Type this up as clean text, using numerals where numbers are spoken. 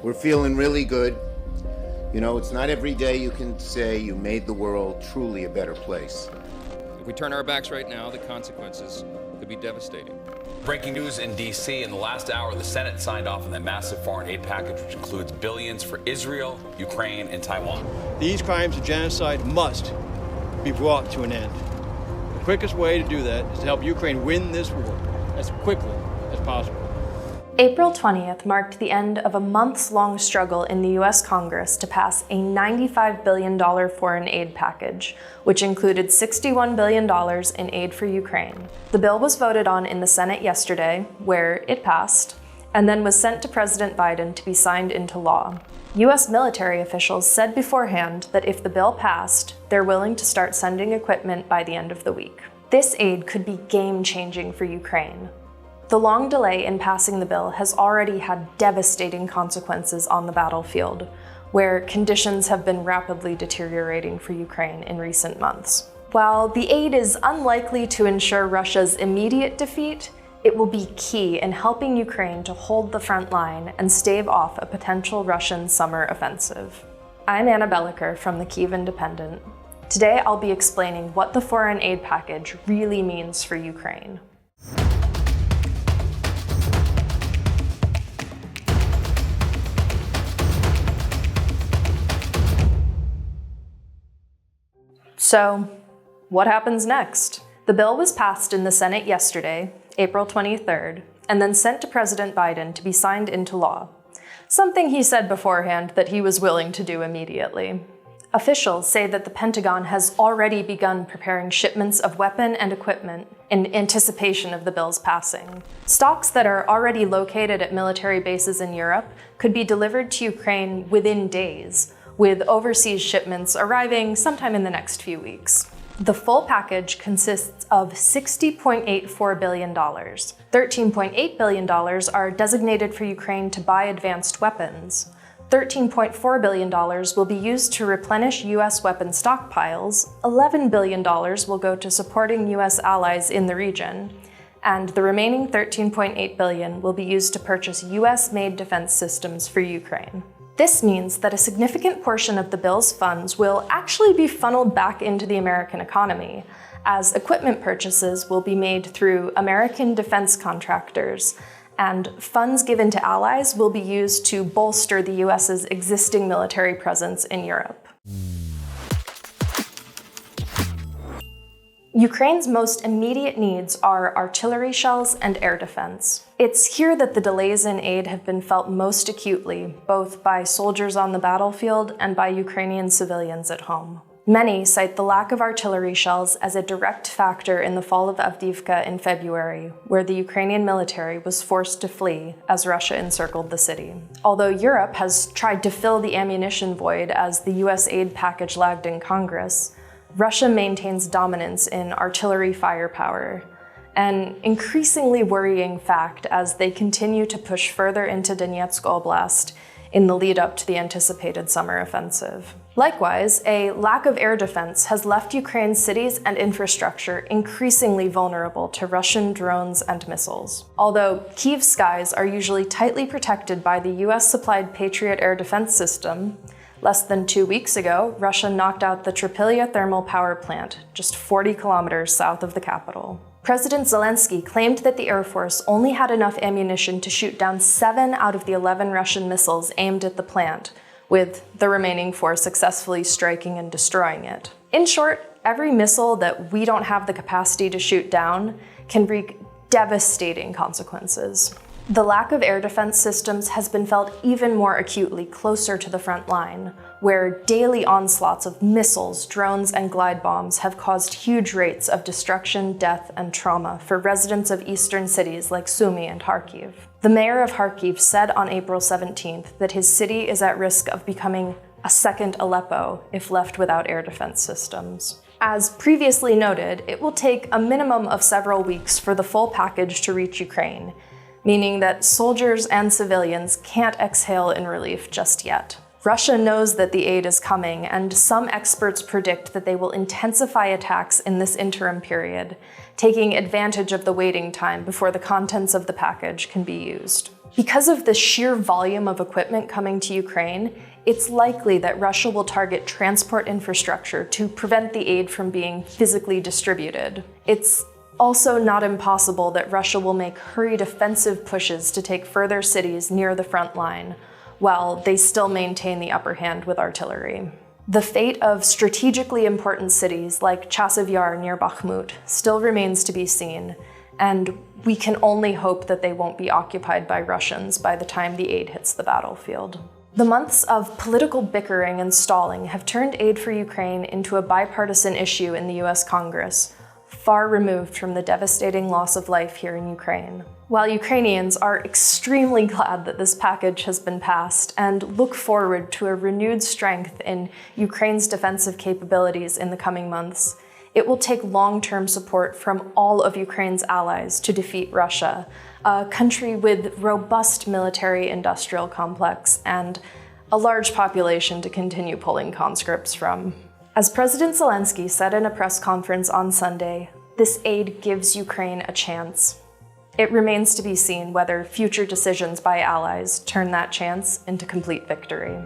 We're feeling really good. You know, it's not every day you can say you made the world truly a better place. If we turn our backs right now, the consequences could be devastating. Breaking news in D.C. In the last hour, the Senate signed off on that massive foreign aid package, which includes billions for Israel, Ukraine, and Taiwan. These crimes of genocide must be brought to an end. The quickest way to do that is to help Ukraine win this war as quickly as possible. April 20th marked the end of a months-long struggle in the U.S. Congress to pass a $95 billion foreign aid package, which included $61 billion in aid for Ukraine. The bill was voted on in the Senate yesterday, where it passed, and then was sent to President Biden to be signed into law. U.S. military officials said beforehand that if the bill passed, they're willing to start sending equipment by the end of the week. This aid could be game-changing for Ukraine. The long delay in passing the bill has already had devastating consequences on the battlefield, where conditions have been rapidly deteriorating for Ukraine in recent months. While the aid is unlikely to ensure Russia's immediate defeat, it will be key in helping Ukraine to hold the front line and stave off a potential Russian summer offensive. I'm Anna Belokur from the Kyiv Independent. Today I'll be explaining what the foreign aid package really means for Ukraine. So, what happens next? The bill was passed in the Senate yesterday, April 23rd, and then sent to President Biden to be signed into law, something he said beforehand that he was willing to do immediately. Officials say that the Pentagon has already begun preparing shipments of weapon and equipment in anticipation of the bill's passing. Stocks that are already located at military bases in Europe could be delivered to Ukraine within days, with overseas shipments arriving sometime in the next few weeks. The full package consists of $60.84 billion. $13.8 billion are designated for Ukraine to buy advanced weapons. $13.4 billion will be used to replenish U.S. weapon stockpiles. $11 billion will go to supporting U.S. allies in the region. And the remaining $13.8 billion will be used to purchase U.S.-made defense systems for Ukraine. This means that a significant portion of the bill's funds will actually be funneled back into the American economy, as equipment purchases will be made through American defense contractors, and funds given to allies will be used to bolster the US's existing military presence in Europe. Ukraine's most immediate needs are artillery shells and air defense. It's here that the delays in aid have been felt most acutely, both by soldiers on the battlefield and by Ukrainian civilians at home. Many cite the lack of artillery shells as a direct factor in the fall of Avdiivka in February, where the Ukrainian military was forced to flee as Russia encircled the city. Although Europe has tried to fill the ammunition void as the US aid package lagged in Congress, Russia maintains dominance in artillery firepower, an increasingly worrying fact as they continue to push further into Donetsk Oblast in the lead up to the anticipated summer offensive. Likewise, a lack of air defense has left Ukraine's cities and infrastructure increasingly vulnerable to Russian drones and missiles. Although Kyiv's skies are usually tightly protected by the US-supplied Patriot air defense system, less than 2 weeks ago, Russia knocked out the Trypillia thermal power plant, just 40 kilometers south of the capital. President Zelensky claimed that the Air Force only had enough ammunition to shoot down 7 out of the 11 Russian missiles aimed at the plant, with the remaining 4 successfully striking and destroying it. In short, every missile that we don't have the capacity to shoot down can wreak devastating consequences. The lack of air defense systems has been felt even more acutely closer to the front line, where daily onslaughts of missiles, drones, and glide bombs have caused huge rates of destruction, death, and trauma for residents of eastern cities like Sumy and Kharkiv. The mayor of Kharkiv said on April 17th that his city is at risk of becoming a second Aleppo if left without air defense systems. As previously noted, it will take a minimum of several weeks for the full package to reach Ukraine, meaning that soldiers and civilians can't exhale in relief just yet. Russia knows that the aid is coming, and some experts predict that they will intensify attacks in this interim period, taking advantage of the waiting time before the contents of the package can be used. Because of the sheer volume of equipment coming to Ukraine, it's likely that Russia will target transport infrastructure to prevent the aid from being physically distributed. It's also not impossible that Russia will make hurried offensive pushes to take further cities near the front line, while they still maintain the upper hand with artillery. The fate of strategically important cities like Chasiv Yar near Bakhmut still remains to be seen, and we can only hope that they won't be occupied by Russians by the time the aid hits the battlefield. The months of political bickering and stalling have turned aid for Ukraine into a bipartisan issue in the US Congress, far removed from the devastating loss of life here in Ukraine. While Ukrainians are extremely glad that this package has been passed and look forward to a renewed strength in Ukraine's defensive capabilities in the coming months, it will take long-term support from all of Ukraine's allies to defeat Russia, a country with robust military-industrial complex and a large population to continue pulling conscripts from. As President Zelensky said in a press conference on Sunday, this aid gives Ukraine a chance. It remains to be seen whether future decisions by allies turn that chance into complete victory.